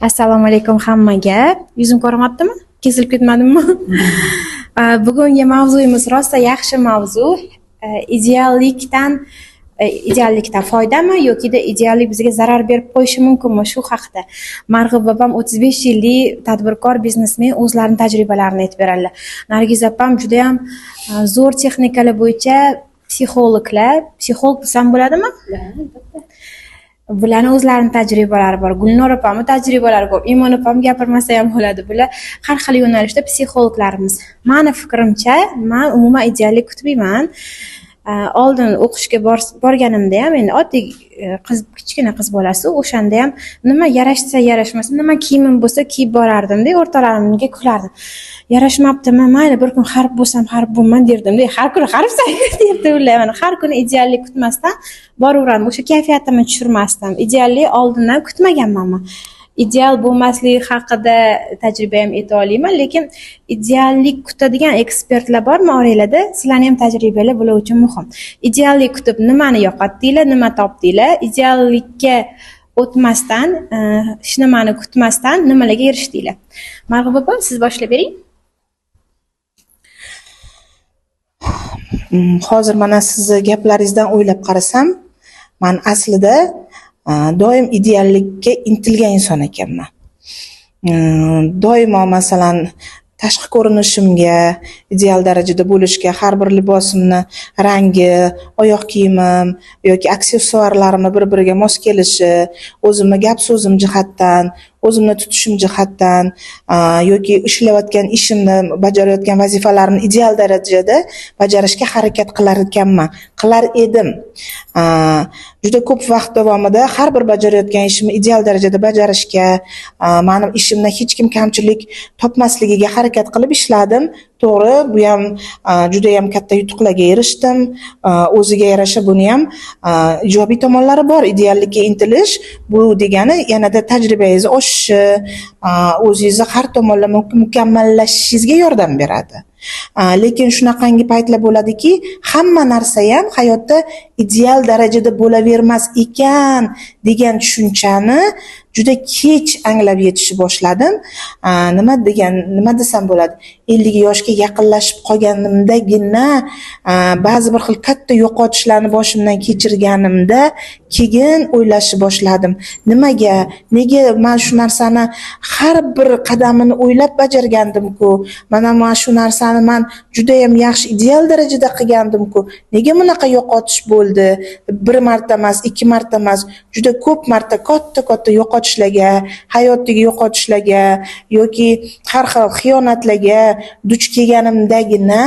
Assalomu alaykum hammaga. Yuzim ko'rinmayaptimi? Kesilib ketmadimmi? Bugungi mavzuyimiz rosa yaxshi mavzu. Ideallikdan foydami yoki ideallik bizga zarar berib qo'yishi mumkinmi? Shu haqida. Marg'ib opam 35 yillik tadbirkor biznesmen o'zlarining tajribalarini aytib beradilar. Nargiz opam juda ham zo'r texnikalar bo'yicha psixolog desam bo'ladimi? Bularning o'zlarining tajribalari bor. Gulnor opamning tajribalari ko'p. Imon opam gapirmasa ham bo'ladi. Bular har xil yo'nalishda psixologlarimiz. Meni fikrimcha, men umuman ideallik kutmayman. Oldin o'qishga borganimda ham endi oddiy kichkina qiz bolasi, o'shanda ham nima yarashsa yarashmasa, nima kiyimim bo'lsa kiyib borardim-da, o'rtalarimga kulardim. Yarashmabdimi, mayli bir kun harf bo'lsam harf bo'lman derdim-da. Har kuni harfsan derdi ular. Mana har kuni ideallik kutmasdan boraverardim. O'sha kayfiyatimni tushirmasdim. Ideallik oldindan kutmaganman men. Ideal bo'lmasligi haqida tajriba ham ayta olmayman, lekin ideallik kutadigan ekspertlar bormi oranglarda? Sizlarning ham tajribalar bular uchun muhim. Ideallik kutib nimani yo'qotdinglar, nima topdinglar? Ideallikka o'tmasdan, hech nimani kutmasdan nimalarga erishdinglar? Marg'ub opa, siz boshlab bering. Hozir mana sizni gaplaringizdan o'ylab qarasam, men aslida doim ideallikka intilgan inson ekanman. Doimo masalan tashqi ko'rinishimga ideal darajada bo'lishga, har bir libosimni rangi, oyoq kiyimim yoki aksessuarlarimni bir-biriga mos kelishi, o'zimni gap so'zim jihatdan, o'zimni tutishim jihatdan yoki ishlayotgan ishimni, bajarayotgan vazifalarimni ideal darajada bajarishga harakat qilar ekanman, qilar edim. Juda ko'p vaqt davomida har bir bajarayotgan ishimni ideal darajada bajarishga, mening ishimdan hech kim kamchilik topmasligiga harakat qilib ishladim. To'g'ri, bu ham juda ham katta yutuqlarga erishdim. O'ziga yarasha buni ham ijobiy tomonlari bor. Ideallikka intilish bu degani yanada tajribangiz oshishi, o'zingizni har tomonlama mukammallashishingizga yordam beradi. Lekin shunaqangi paytlar bo'ladiki, hamma narsa ham hayotda ideal darajada bo'lavermas ekan degan tushunchani juda kech anglab yetishni boshladim. Nima desam bo'ladi? 50 yoshga yaqinlashib qolganimdagina ba'zi bir xil katta yo'qotishlarni boshimdan kechirganimda keyin o'ylashni boshladim. Nega men shu narsani har bir qadamini o'ylab bajargandim-ku. Mana shu narsani men juda ham yaxshi ideal darajada qilgandim-ku. Nega bunaqa yo'qotish bo'ldi? Bir marta emas, 2 marta emas, juda ko'p marta katta yo'qotishlarga, hayotdagi yo'qotishlarga yoki har xil xiyonatlarga duch kelganimdagina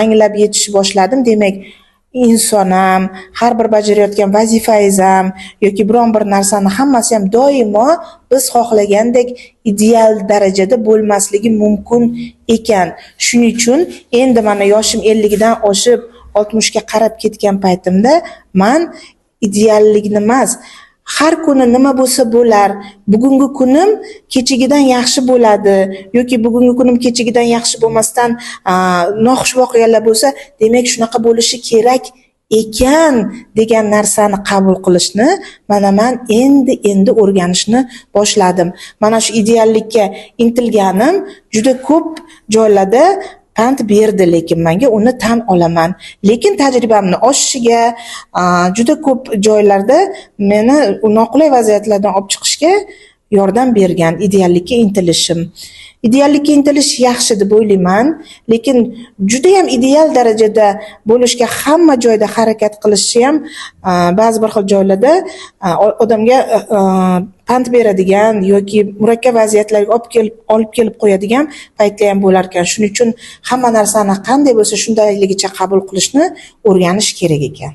anglab yetishni boshladim. Demak, insonam, har bir bajarayotgan vazifangiz ham yoki biron bir narsani hammasi ham doimo biz xohlagandek ideal darajada bo'lmasligi mumkin ekan. Shuning uchun endi mana yoshim 50 dan oshib 60 ga qarab ketgan paytimda men ideallikni emas, har kuni nima bo'lsa bo'lar, bugungi kunim kechagidan yaxshi bo'ladi yoki bugungi kunim kechagidan yaxshi bo'lmasdan noxush voqealar bo'lsa, demak shunaqa bo'lishi kerak ekan degan narsani qabul qilishni mana men endi o'rganishni boshladim. Mana shu ideallikka intilganim juda ko'p joylarda pand berdi, lekin menga uni tan olaman. Lekin tajribamni oshishiga juda ko'p joylarda meni noqulay vaziyatlardan olib chiqishga yordam bergan ideallikka intilishim. Ideallikka intilish yaxshi deb o'ylayman, lekin juda ham ideal darajada bo'lishga hamma joyda harakat qilishi ham ba'zi bir xil joylarda odamga pand beradigan yoki murakkab vaziyatlarga olib kelib qo'yadigan paytlar ham bo'lar ekan. Shuning uchun hamma narsani qanday bo'lsa shundayligicha qabul qilishni o'rganish kerak ekan.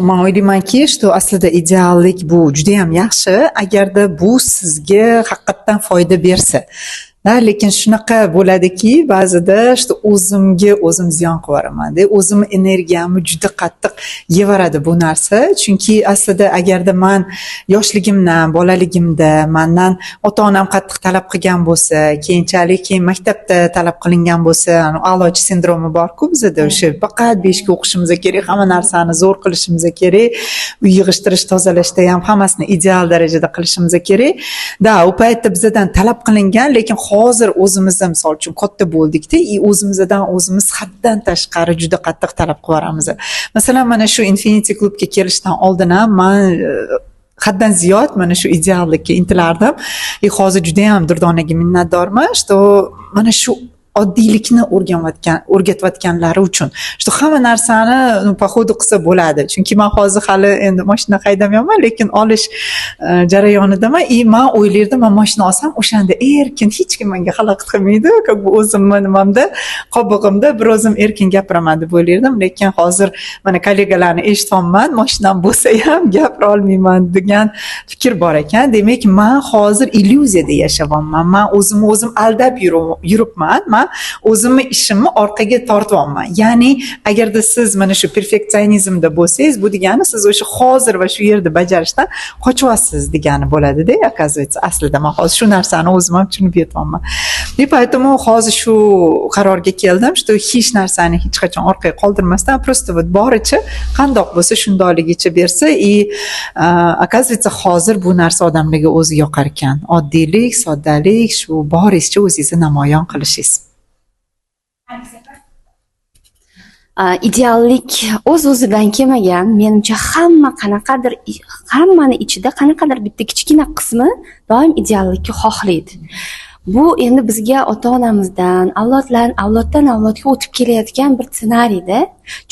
Men o'ylaymanki, aslida ideallik bu juda ham yaxshi, agarda bu sizga haqiqatdan foyda bersa. lekin shunaqa bo'ladiki, ba'zida işte o'zimga o'zim ziyon qilib yuboraman-da. O'zimni energiyamni juda qattiq yevoradi bu narsa. Chunki aslida agarda men yoshligimdan, bolaligimda mendan ota-onam qattiq talab qilgan bo'lsa, keyinchalik maktabda talab qilingan bo'lsa, a'lochi sindromi bor-ku bizda o'sha faqat 5 ga o'qishimiz kerak, hamma narsani zo'r qilishimiz kerak, uy yig'ishtirish, tozalashda ham hammasini ideal darajada qilishimiz kerak. Da, u paytda bizdan talab qilingan, lekin hozir o'zimizda misol uchun katta bo'ldikda, o'zimizdan o'zimiz haddan tashqari juda qattiq talab qilamiz. Masalan, mana shu Infinity Clubga kelishdan oldin ham men haddan ziyod mana shu ideallikka intilardim. Hozir juda ham Durdonaga minnatdorman. Что mana shu oddiylikni o'rgatayotganlari uchun. Что hamma narsani pohodu qilsa bo'ladi. Chunki men hozir hali endi mashina haydamyapman, lekin olish jarayonidaman. Men o'ylardim, men mashina olsam, o'shanda erkin, hech kim menga xalaqit qilmaydi. Как бы o'zimni nimamda, qobig'imda bir o'zim erkin gapiraman deb o'ylardim, lekin hozir mana kollegalarni eshityapman, mashinam bo'lsa ham gapira olmayman degan fikr bor ekan. Demak, men hozir illyuziyada yashayapman. Men o'zimni o'zim aldab yuribman. O'zimni ishimni orqaga tortyapman. Ya'ni agarda siz mana shu perfeksionizmda bo'lsangiz, bu degani siz o'sha hozir va shu yerda bajarishdan qochyapsiz degani bo'ladi-da, оказывается. Aslida men hozir shu narsani o'zim ham tushunib yetyapman. Поэтому hozir shu qarorga keldim, что hech narsani hech qachon orqaga qoldirmasdan, просто вот boricha qandoq bo'lsa shundayligicha bersa, оказывается hozir bu narsa odamlarga o'zi yoqar ekan. Oddiylik, soddalik, shu boringizcha o'zingizni namoyon qilishingiz. Ideallik o'z-o'zidan kelmagan. Menimcha hammani ichida qanaqadir bitta kichkina qismi doim ideallikni xohlaydi. Bu endi bizga ota-onamizdan, avloddan avlodga o'tib kelayotgan bir ssenariyda.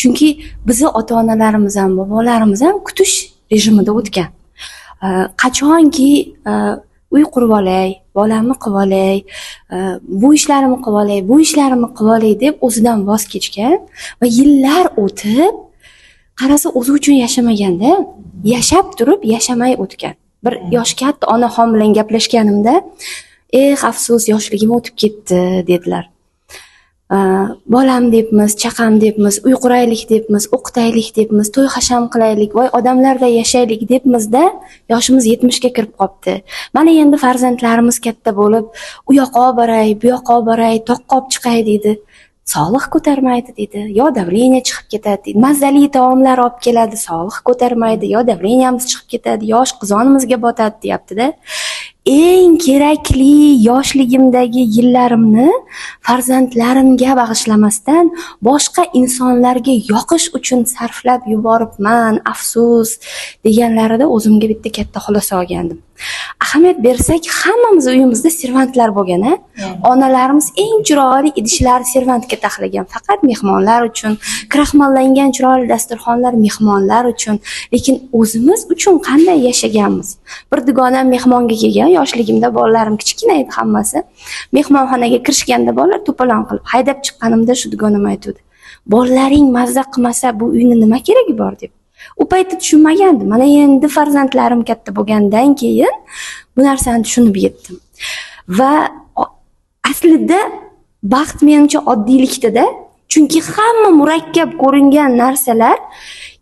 Chunki bizni ota-onalarimiz ham, bobolarimiz ham kutish rejimida o'tgan. Qachonki uy qurib olay, bolamni qilib olay, bu ishlarimni qilib olay, bu ishlarimni qilib olay deb o'zidan voz kechgan va yillar o'tib qarasa o'zi uchun yashamaganda, yashab turib yashamay o'tgan. Bir yosh katta onaxon bilan gaplashganimda, afsus, yoshligim o'tib ketdi dedilar. Bolam debmiz, chaqam debmiz, uy quraylik debmiz, o'qitaylik debmiz, to'y hasham qilaylik, voy odamlarda yashaylik debmizda, yoshimiz 70 ga kirib qopti. Mana endi farzandlarimiz katta bo'lib, u yoqqa boray, bu yoqqa boray, toqqa olib chiqay dedi. Sog'liq ko'tarmaydi dedi, yo davleniya chiqib ketadi dedi. Mazali taomlar olib keladi, sog'liq ko'tarmaydi, yo davleniyamiz chiqib ketadi, yosh qizonimizga botadi deyapti-da. Eng kerakli yoshligimdagi yillarimni farzandlarimga bag'ishlamasdan boshqa insonlarga yoqish uchun sarflab yuboribman, afsus deganlarida o'zimga bitta katta xulosa olgandim. Ahamiyat bersak, hammamiz uyimizda servantlar bo'lgan-a? Onalarimiz eng chiroyli idishlarni servantga taxlagan, faqat mehmonlar uchun, kraxmallangan chiroyli dasturxonlar mehmonlar uchun. Lekin o'zimiz uchun qanday yashaganmiz? Bir dugonam mehmonga kelgan, yoshligimda bolalarim kichkina edi hammasi. Mehmonxonaga kirishganda bolalar to'polon qilib haydab chiqqanimda shu dugonam aytdi: "Bolalaring mazza qilmasa bu uyni nima keragi bor?" deb. U paytda tushunmagandim. Mana endi farzandlarim katta bo'lgandan keyin bu narsani tushunib yetdim. Va aslida baxt menimcha oddiylikda-da, chunki hamma murakkab ko'ringan narsalar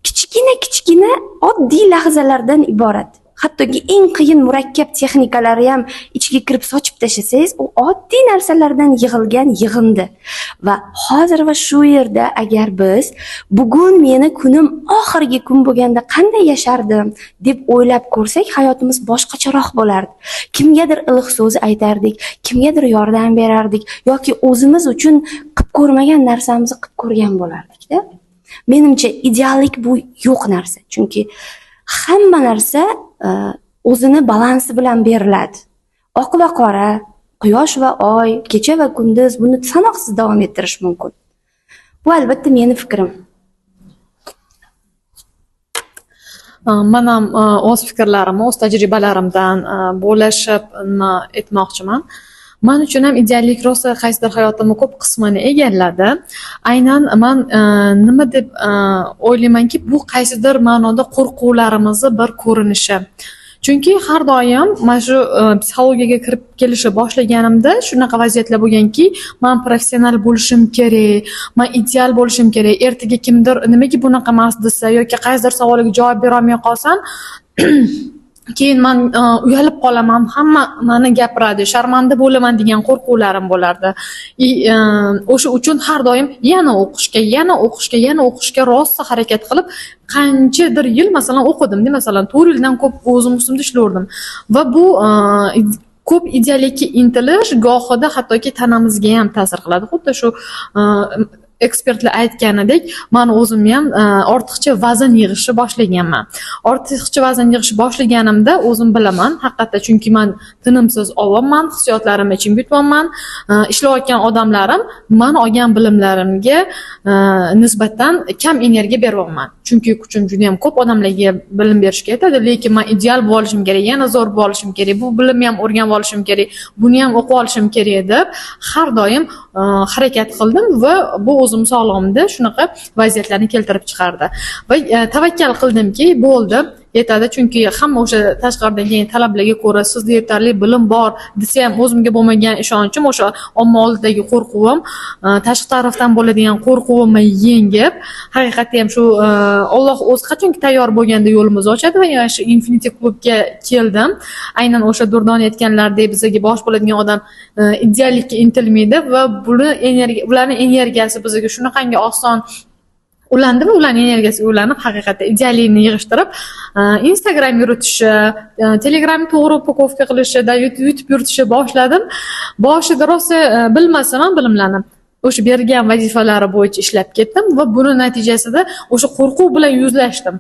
kichkina oddiy lahzalardan iborat. Hattoki eng qiyin murakkab texnikalari ham ichiga kirib sochib tashlasangiz, u oddiy narsalardan yig'ilgan yig'indi. Va hozir va shu yerda agar biz bugun meni kunim oxirgi kun bo'lganda qanday yashardim deb o'ylab ko'rsak, hayotimiz boshqacharoq bo'lardi. Kimgadir iliq so'z aytardik, kimgadir yordam berardik yoki o'zimiz uchun qilib ko'rmagan narsamizni qilib ko'rgan bo'lardik-da. Menimcha ideallik bu yo'q narsa. Chunki hamma narsa o'zini balansi bilan beriladi. Oq va qora, quyosh va oy, kecha va kunduz buni sanoqsiz davom ettirish mumkin. Bu albatta meni fikrim. Men ham o'z fikrlarimni, o'z tajribalarimdan bo'lishib aytmoqchiman. Men uchun ham ideallik rosa qaysidir hayotimning ko'p qismini egalladi. Aynan men nima deb o'ylaymanki, bu qaysidir ma'noda qo'rquvlarimizni bir ko'rinishi. Chunki har doim mana shu psixologiyaga kirib kelishni boshlaganimda shunaqa vaziyatlar bo'lganki, men professional bo'lishim kerak, men ideal bo'lishim kerak. Ertaga kimdir nimaga bunaqa emas desa yoki qaysidir savoliga javob bera olmay qolsam, keyin men uyalib qolaman, hamma meni gapiradi, sharmanda bo'laman degan qo'rquvlarim bo'lardi. O'sha uchun har doim yana o'qishga rosa harakat qilib, qanchadir yil masalan o'qidim-da, masalan 4 yildan ko'p o'zim ustimda ishlardim. Va bu ko'p ideallikka intilish gohida hattoki tanamizga ham ta'sir qiladi. Xuddi shu ekspertlar aytganidek, men o'zim ham ortiqcha vazn yig'ishni boshlaganman. Ortiqcha vazn yig'ishni boshlaganimda o'zim bilaman, haqiqatda, chunki men tinimsiz ovonman, hissiyotlarimni ichimga yutyapman. Ishlayotgan odamlarim men olgan bilimlarimga nisbatan kam energiya beryapman. Chunki kuchim juda ham ko'p, odamlarga bilim berishga aytadi, lekin men ideal bo'lishim kerak, yana zo'r bo'lishim kerak, bu bilimni ham o'rganib olishim kerak, buni ham o'qib olishim kerak deb har doim harakat qildim va bu o'zim sog'lig'imda shunaqa vaziyatlarni keltirib chiqardi. Va tavakkal qildimki, bo'ldi, yetadi, chunki hamma o'sha tashqaridan kelgan talablarga ko'ra sizda yetarli bilim bor desa ham o'zimga bo'lmagan ishonchim, o'sha omma oldidagi qo'rquvim, tashqi tarafdan bo'ladigan qo'rquvimni yengib, haqiqatda ham shu Alloh o'zi qachonki tayyor bo'lganda yo'limizni ochadi va shu Infinity klubga keldim. Aynan o'sha Durdon aytganlaridek, bizga bosh bo'ladigan odam ideallikka intilmaydi va ularning energiyasi bizga shunaqangi oson ulandi va ularning energiyasiga ulanib, haqiqatda ideallikni yig'ishtirib, Instagram yuritishi, Telegramni to'g'ri upakovka qilishida, YouTube yuritishni boshladim. Boshida rosa bilmasam ham bilimlanib, o'sha bergan vazifalari bo'yicha ishlab ketdim va buni natijasida o'sha qo'rquv bilan yuzlashdim.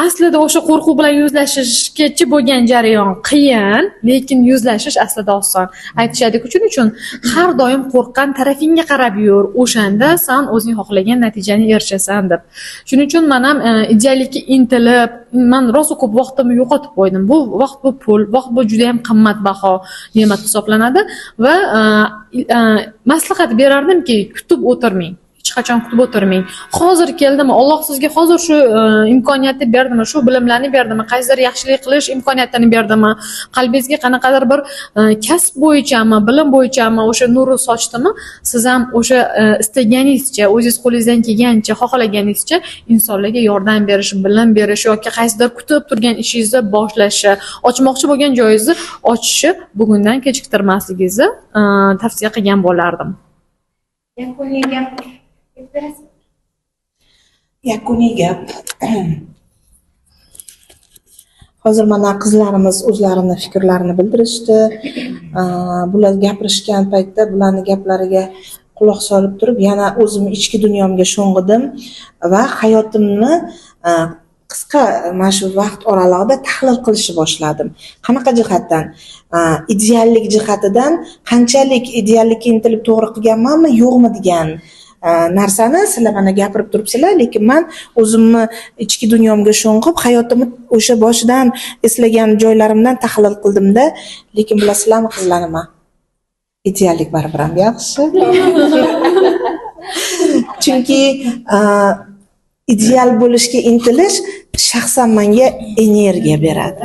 Aslida o'sha qo'rquv bilan yuzlashishgacha bo'lgan jarayon qiyin, lekin yuzlashish aslida oson. Aytishadiki, shuning uchun har doim qo'rqqan tarafingga qarab yur, o'shanda sen o'zing xohlagan natijani erishasan deb. Shuning uchun men ham ideallikka intilib, men rosa ko'p vaqtimni yo'qotib qo'ydim. Bu vaqt, bu pul, vaqt bu juda ham qimmatbaho ne'mat hisoblanadi va maslahat berardimki, kutib o'tirmang. Hech qachon kutib o'tirmang. Hozir keldimi, Alloh sizga hozir shu imkoniyatni berdimi, shu bilimlarni berdimi, qaysidir yaxshilik qilish imkoniyatini berdimi, qalbingizga qanaqadir bir kasb bo'yichami, bilim bo'yichami o'sha nurni sochdimi, siz ham o'sha istaganingizcha, o'zingiz qo'lingizdan kelgancha, xohlaganingizcha insonlarga yordam berish, bilim berish yoki qaysidir kutib turgan ishingizni boshlashi, ochmoqchi bo'lgan joyingizni ochishi bugundan kechiktirmasligingizni tavsiya qilgan bo'lardim. Yakuniy gap. Hozir mana qizlarimiz o'zlarini fikrlarini bildirishdi. Bular gapirishgan paytda bularning gaplariga quloq solib turib, yana o'zim ichki dunyomga sho'ng'idim va hayotimni qisqa mana shu vaqt oralig'ida tahlil qilishni boshladim. Qanaqa jihatdan? Ideallik jihatidan qanchalik ideallikka intilib to'g'ri qilganmanmi, yo'qmi degan narsani sizlar mana gapirib turibsizlar, lekin men o'zimni ichki dunyomga sho'ng'ib, hayotimni o'sha boshidan eslagan joylarimdan tahlil qildimda, lekin bilasizlarmi qizlarima? Ideallik baribir ham yaxshi. Chunki ideal bo'lishga intilish shaxsan menga energiya beradi.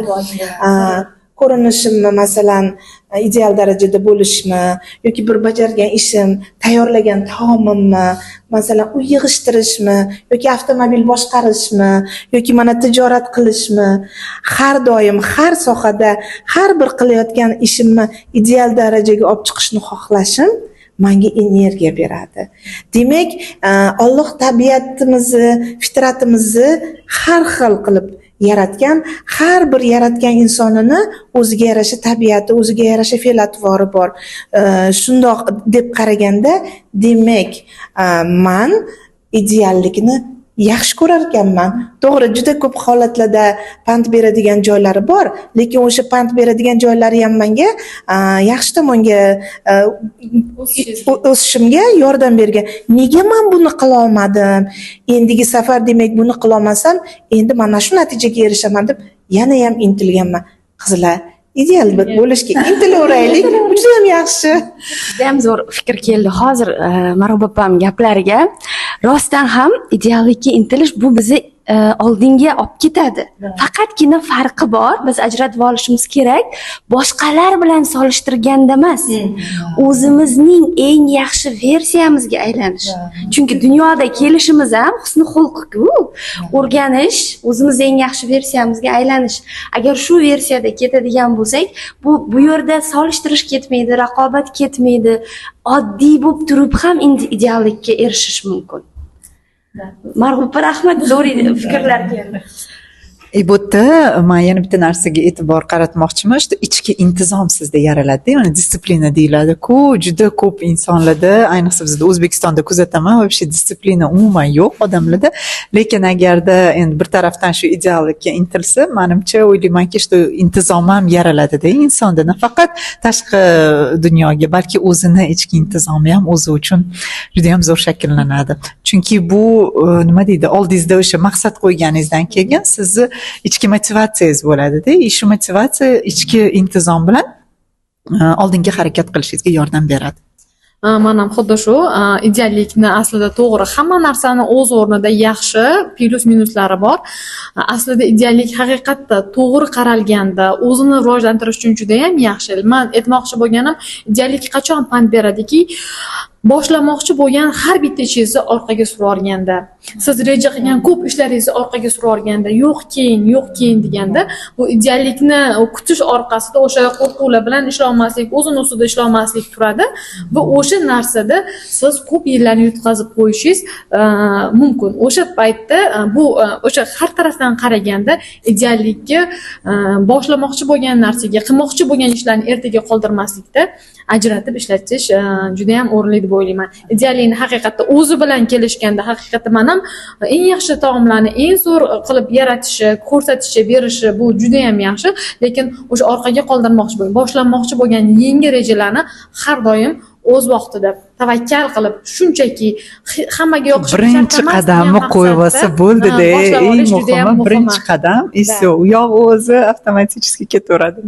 Ko'rinishimni masalan ideal darajada bo'lishmi yoki bir bajargan ishim, tayyorlagan taomimni, masalan uy yig'ishtirishmi yoki avtomobil boshqarishmi yoki mana tijorat qilishmi, har doim har sohada har bir qilayotgan ishimni ideal darajaga olib chiqishni xohlashim menga energiya beradi. Demak, Alloh tabiatimizni, fitratimizni har xil qilib yaratgan, har bir yaratgan insonini o'ziga yarasha tabiati, o'ziga yarasha fe'l-atvori bor. Shundoq deb qaraganda, demak, men ideallikni yaxshi ko'rar ekanman. To'g'ri, juda ko'p holatlarda pand beradigan joylari bor, lekin o'sha pand beradigan joylari ham menga yaxshi tomonga o'sishimga yordam bergan. Nega men buni qila olmadim? Endigi safar demak buni qila olmasam, endi mana shu natijaga erishaman deb yana ham intilganman. Qizlar, ideal bo'lishga intilaveraylik. Bu juda ham yaxshi. Juda ham zo'r fikr keldi hozir Marob opam gaplariga. Rostdan ham ideallikka intilish bu bizni oldinga olib ketadi. Faqatgina farqi bor, biz ajratib olishimiz kerak, boshqalar bilan solishtirganda emas, o'zimizning eng yaxshi versiyamizga aylanish. Chunki dunyoda kelishimiz ham husni xulq-ku, o'rganish, o'zimiz eng yaxshi versiyamizga aylanish. Agar shu versiyada ketadigan bo'lsak, bu yerda solishtirish ketmaydi, raqobat ketmaydi. Oddiy bo'lib turib ham ideallikka erishish mumkin. Marg'upa, rahmat, zo'r fikrlar keldi. Bu yerda men yana bitta narsaga e'tibor qaratmoqchiman. Shu ichki intizom sizda yaraladi, ya'ni disiplina deyiladi-ku. Juda ko'p insonlarda, ayniqsa bizda O'zbekistonda kuzataman, вообще disiplina umuman yo'q odamlarda. Lekin agarda endi bir tarafdan shu ideallikka intilsa, menimcha o'ylaymanki, shu intizom ham yaraladi-da insonda. Nafaqat tashqi dunyoga, balki o'zini ichki intizomi ham o'zi uchun juda ham zo'r shakllanadi. Chunki bu nima deydi, oldingizda o'sha maqsad qo'yganingizdan keyin sizni ichki motivatsiyangiz bo'ladi-da. Shu motivatsiya ichki intizom bilan oldinga harakat qilishingizga yordam beradi. Men ham xuddi shu ideallikni aslida to'g'ri, hamma narsani o'z o'rnida yaxshi, plyus minuslari bor. Aslida ideallik haqiqatda to'g'ri qaralganda o'zini rivojlantirish uchun juda ham yaxshi. Men aytmoqchi bo'lganim, ideallik qachon pand beradiki, boshlamoqchi bo'lgan har bitta ishingizni orqaga surorganda, siz reja qilgan ko'p ishlaringizni orqaga surorganda, yo'q keyin deganda, bu ideallikni kutish orqasida o'sha qo'rquvlar bilan ishlolmaslik, o'zini ustida ishlolmaslik turadi va o'sha narsada siz ko'p yillarni yutqazib qo'yishingiz mumkin. O'sha paytda bu o'sha har tarafdan qaraganda ideallikka boshlamoqchi bo'lgan narsaga, qilmoqchi bo'lgan ishlarni ertaga qoldirmaslikda ajratib ishlatish juda ham o'rinli deb o'ylayman. Ideallikni haqiqatda o'zi bilan kelishganda, haqiqatda men ham eng yaxshi taomlarni eng zo'r qilib yaratishi, ko'rsatishi, berishi bu juda ham yaxshi, lekin o'sha orqaga qoldirmoqchi bo'lgan, boshlanmoqchi bo'lgan yangi rejalarni har doim o'z vaqtida tavakkal qilib, shunchaki hammaga yoqishi birinchi qadamni qo'yib olsa bo'ldi-da. Eng muhimi birinchi qadam, u yoq o'zi avtomatik ketaveradi.